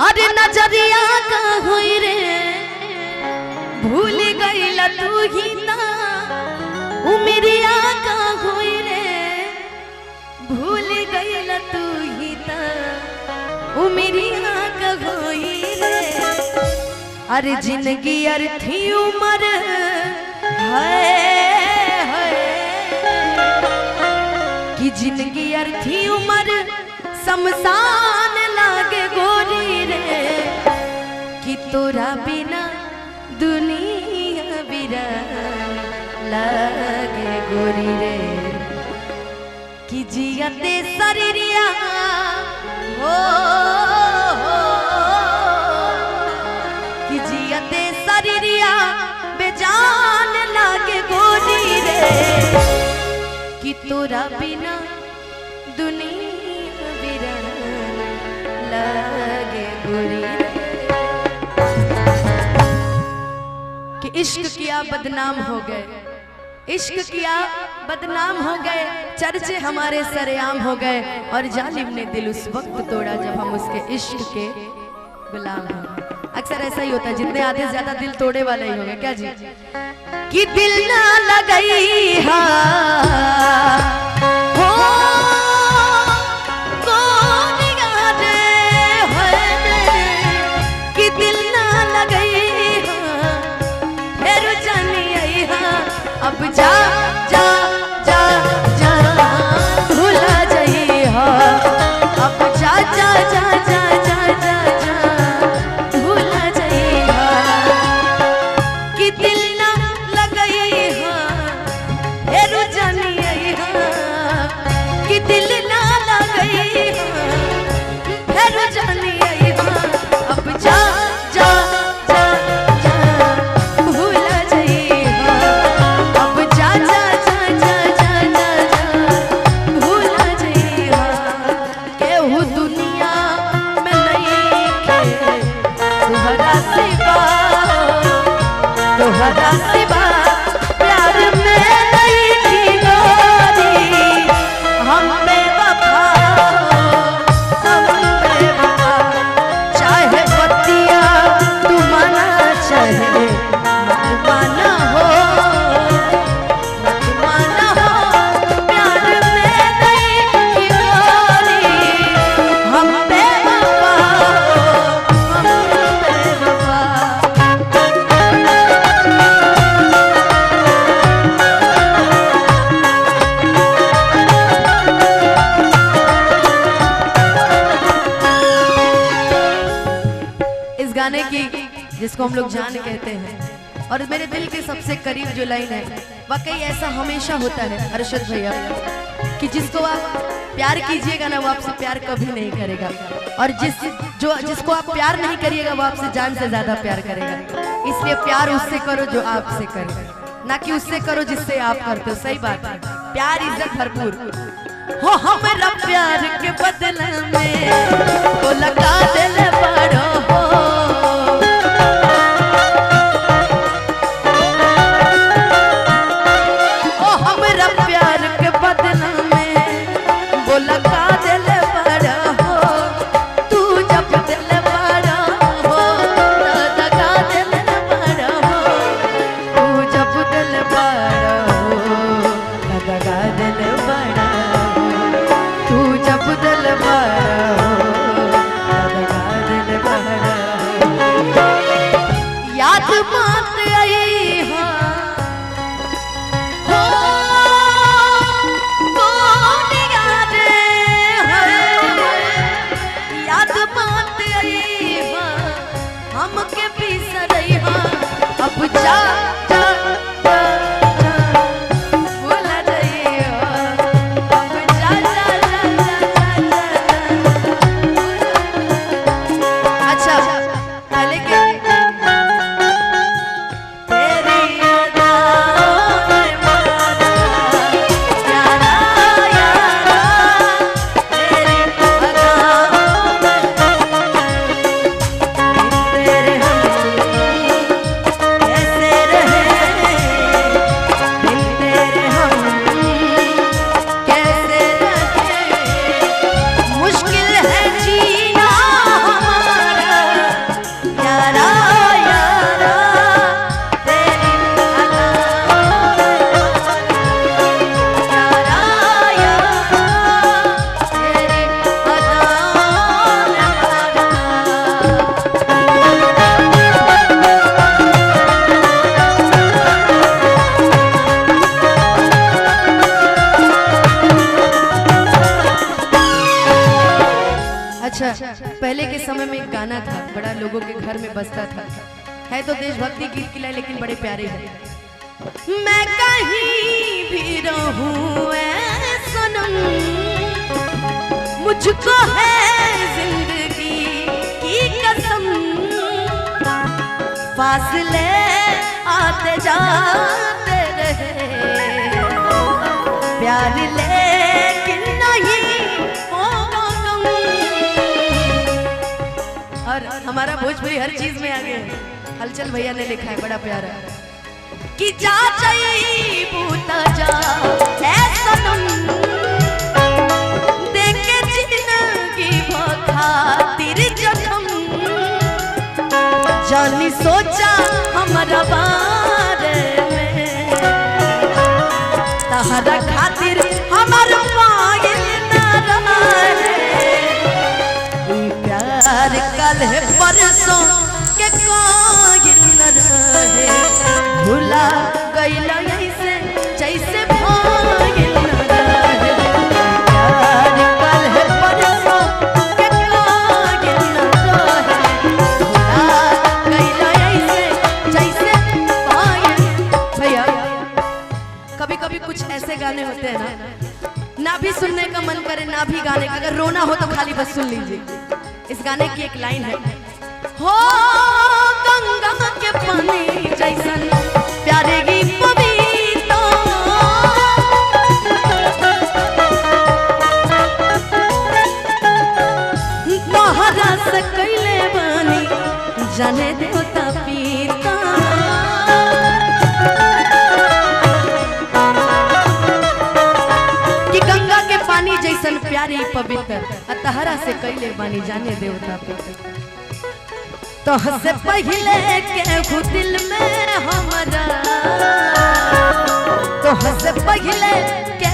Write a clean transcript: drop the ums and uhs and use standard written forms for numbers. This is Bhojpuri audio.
अरे नजरिया का होई रे भूल गईला तू ही ना उमरिया का होई रे भूल गईला तू ही ना उमरिया का होई रे। अरे जिंदगी अर्थी उम्र है कि जिंदगी अर्थी उम्र शमशान लागे गोरी रे कि तोरा बिना दुनिया वीरान लागे गोरी रे कि जियते शरीरिया हो कि जियते शरीरिया बेजान लागे गोरी रे कि तोरा बिना दुनिया लगे गोरी कि इश्क किया बदनाम हो गए, इश्क किया बदनाम हो गए, चर्चे हमारे सरेआम हो गए और जालिम ने दिल उस वक्त तोड़ा जब हम उसके इश्क के गुलाम हो गए। अक्सर ऐसा ही होता है, जितने आधे से ज्यादा दिल तोड़े वाला ही हो गया क्या जी कि दिल ना लगई हा अब जा जा जा जा भूला जाई हा अब जा जा जा जा जा जा जा भूला जाई हा कि दिल ना लगई हा हेरु जानी आई हा कि दिल ना लगई हा हेरु जानी आई हा अब जा जा प्यार में नहीं थी गोरी हम बेवफा हम बेवफा चाहे बत्तियां तू माना चाहे मत माना हो प्यार में नहीं थी गोरी हम बेवफा गाने की जिसको हम लोग जान कहते हैं और मेरे दिल के सबसे करीब जो लाइन है वाकई ऐसा हमेशा होता है अरशद भैया कि जिसको आप प्यार कीजिएगा ना वो आपसे प्यार कभी नहीं करेगा और जिसको आप प्यार नहीं करिएगा वो आपसे जान से ज्यादा प्यार करेगा। इसलिए प्यार उससे करो जो आपसे करे, ना कि उससे करो जिससे आप करते हो। सही बात है, प्यार इज्जत भरपूर हो हमारा प्यार के बदले में वो लगा दिल बड़ो हो अच्छा, पहले के समय में एक गाना था, बड़ा लोगों के घर में बजता था, है तो देशभक्ति गीत की लाइन लेकिन बड़े प्यारे हैं। मैं कहीं भी रहूं ऐ सनम, मुझको है जिंदगी की कसम, फासले आते जाते रहे, प्यार लेकिन नहीं होगा कम। और हमारा भोजपुरी हर चीज में आगे है। हलचल भैया ने लिखा है, बड़ा प्यारा, कि जा जाई बूता जा ऐ सनम, देखे जिंदगी खातिर जखम, जानी सोचा हमारा बारे में, तहरा खातिर हमारा पायल न रहे, प्यार कल है परसों के कायल न रहे, भुला गईला ऐसे जैसे भायल न रहे, प्यार कल है परसों के कायल न रहे, भुला गईला ऐसे जैसे भायल। भैया कभी कभी कुछ ऐसे गाने होते हैं ना भी सुनने का मन करे ना भी गाने का, अगर रोना हो तो खाली बस सुन लीजिए। इस गाने की एक लाइन है, हो गंगा के पानी जैसन प्यारे की पवित्र, तोहरा से कैले बानी जाने देवता पीता, कि गंगा के पानी जैसन प्यारे पवित्र, तहरा से कैले बानी जाने देवता पीता, तो हसे पहले के दिल में हमारा, तो हसे पहले के